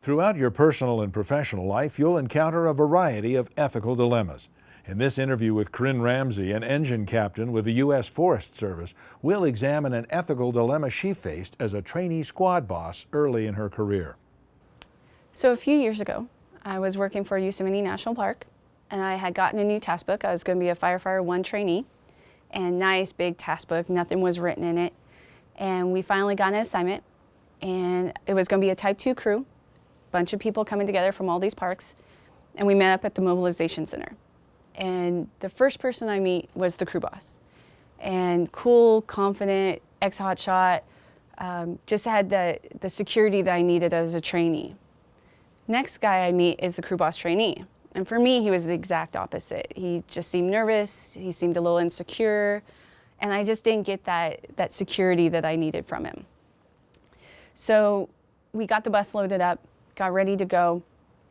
Throughout your personal and professional life, you'll encounter a variety of ethical dilemmas. In this interview with Keren Ramsey, an engine captain with the U.S. Forest Service, we'll examine an ethical dilemma she faced as a trainee squad boss early in her career. So a few years ago, I was working for Yosemite National Park, and I had gotten a new task book. I was going to be a Firefighter 1 trainee, and nice big task book, nothing was written in it. And we finally got an assignment, and it was going to be a Type 2 crew, bunch of people coming together from all these parks, and we met up at the mobilization center. And the first person I meet was the crew boss. And cool, confident, ex-hotshot, just had the security that I needed as a trainee. Next guy I meet is the crew boss trainee. And for me, he was the exact opposite. He just seemed nervous, he seemed a little insecure, and I just didn't get that security that I needed from him. So we got the bus loaded up, got ready to go,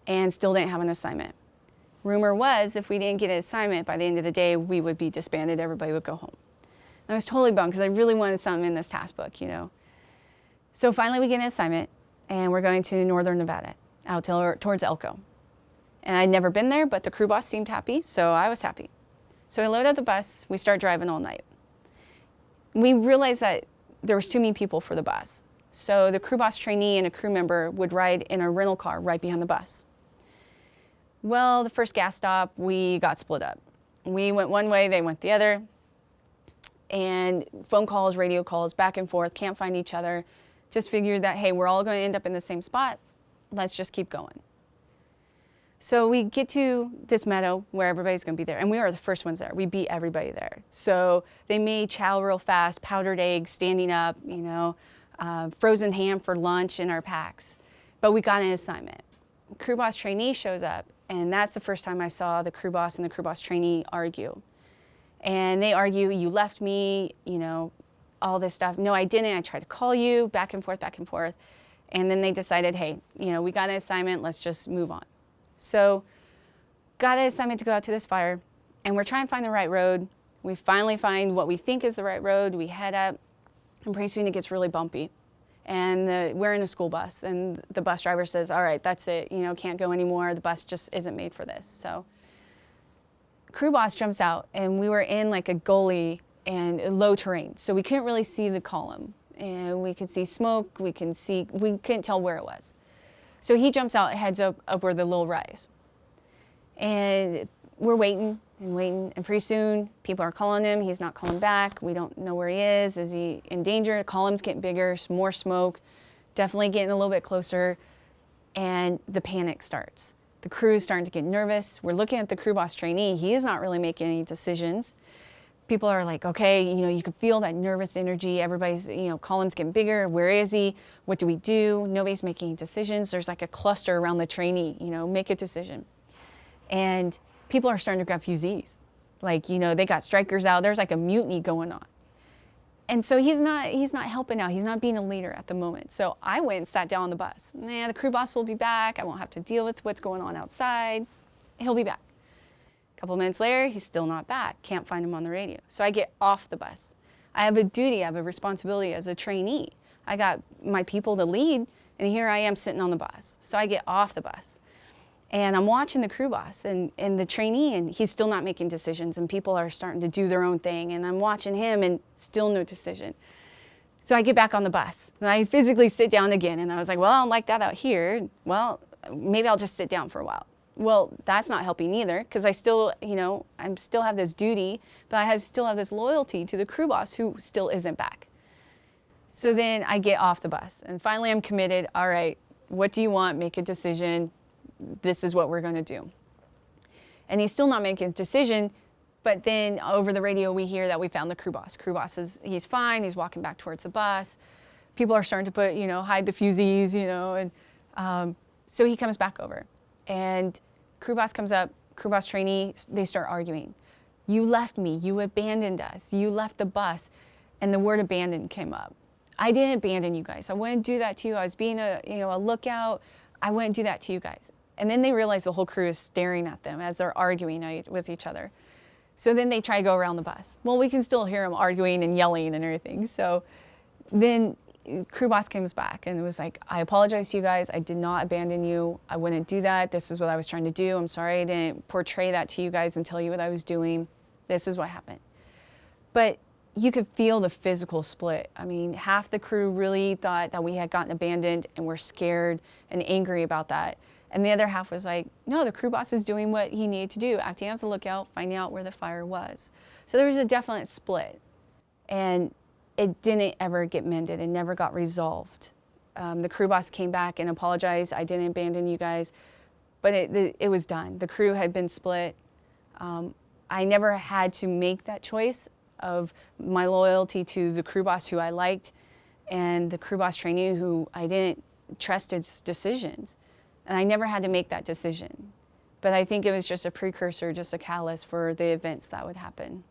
and still didn't have an assignment. Rumor was if we didn't get an assignment, by the end of the day, we would be disbanded, everybody would go home. And I was totally bummed because I really wanted something in this task book, you know. So finally we get an assignment, and we're going to northern Nevada, out towards Elko. And I'd never been there, but the crew boss seemed happy, so I was happy. So we load up the bus, we start driving all night. We realized that there was too many people for the bus. So the crew boss trainee and a crew member would ride in a rental car right behind the bus. Well, the first gas stop, we got split up. We went one way, they went the other. And phone calls, radio calls, back and forth, can't find each other. Just figured that, hey, we're all going to end up in the same spot. Let's just keep going. So we get to this meadow where everybody's going to be there. And we are the first ones there. We beat everybody there. So they made chow real fast, powdered eggs, standing up, you know, frozen ham for lunch in our packs. But we got an assignment. Crew boss trainee shows up, and that's the first time I saw the crew boss and the crew boss trainee argue. And they argue, you left me, you know, all this stuff. No, I didn't. I tried to call you, back and forth, back and forth. And then they decided, hey, you know, we got an assignment, let's just move on. So got an assignment to go out to this fire, and we're trying to find the right road. We finally find what we think is the right road. We head up, and pretty soon it gets really bumpy. And we're in a school bus, and the bus driver says, all right, that's it, you know, can't go anymore. The bus just isn't made for this. So crew boss jumps out, and we were in like a gully and low terrain, so we couldn't really see the column. And we could see smoke, we couldn't tell where it was. So he jumps out and heads up where the little rise. And we're waiting and waiting, and pretty soon people are calling him, he's not calling back, we don't know where he is he in danger? The column's getting bigger, more smoke, definitely getting a little bit closer, and the panic starts. The crew's starting to get nervous. We're looking at the crew boss trainee, he is not really making any decisions. People are like, okay, you know, you can feel that nervous energy, everybody's, you know, column's getting bigger, where is he? What do we do? Nobody's making any decisions. There's like a cluster around the trainee, you know, make a decision. And people are starting to grab fusees. Like, you know, they got strikers out. There's like a mutiny going on. And so he's not helping out. He's not being a leader at the moment. So I went and sat down on the bus. Nah, the crew boss will be back. I won't have to deal with what's going on outside. He'll be back. A couple minutes later, he's still not back. Can't find him on the radio. So I get off the bus. I have a duty, I have a responsibility as a trainee. I got my people to lead, and here I am sitting on the bus. So I get off the bus. And I'm watching the crew boss and the trainee, and he's still not making decisions, and people are starting to do their own thing, and I'm watching him, and still no decision. So I get back on the bus, and I physically sit down again, and I was like, well, I don't like that out here. Well, maybe I'll just sit down for a while. Well, that's not helping either, because I still, you know, I still have this duty, but I still have this loyalty to the crew boss who still isn't back. So then I get off the bus, and finally I'm committed. All right, what do you want? Make a decision. This is what we're going to do. And he's still not making a decision, but then over the radio we hear that we found the crew boss. Crew boss is, he's fine, he's walking back towards the bus. People are starting to put, you know, hide the fusees, you know, and so he comes back over. And crew boss comes up, crew boss trainee, they start arguing. You left me, you abandoned us, you left the bus, and the word abandoned came up. I didn't abandon you guys. I wouldn't do that to you. I was being a lookout. I wouldn't do that to you guys. And then they realize the whole crew is staring at them as they're arguing with each other. So then they try to go around the bus. Well, we can still hear them arguing and yelling and everything. So then crew boss comes back and it was like, I apologize to you guys. I did not abandon you. I wouldn't do that. This is what I was trying to do. I'm sorry I didn't portray that to you guys and tell you what I was doing. This is what happened. But you could feel the physical split. I mean, half the crew really thought that we had gotten abandoned and were scared and angry about that. And the other half was like, no, the crew boss is doing what he needed to do, acting as a lookout, finding out where the fire was. So there was a definite split. And it didn't ever get mended. It never got resolved. The crew boss came back and apologized. I didn't abandon you guys, but it was done. The crew had been split. I never had to make that choice of my loyalty to the crew boss who I liked and the crew boss trainee who I didn't trust his decisions. And I never had to make that decision. But I think it was just a precursor, just a catalyst for the events that would happen.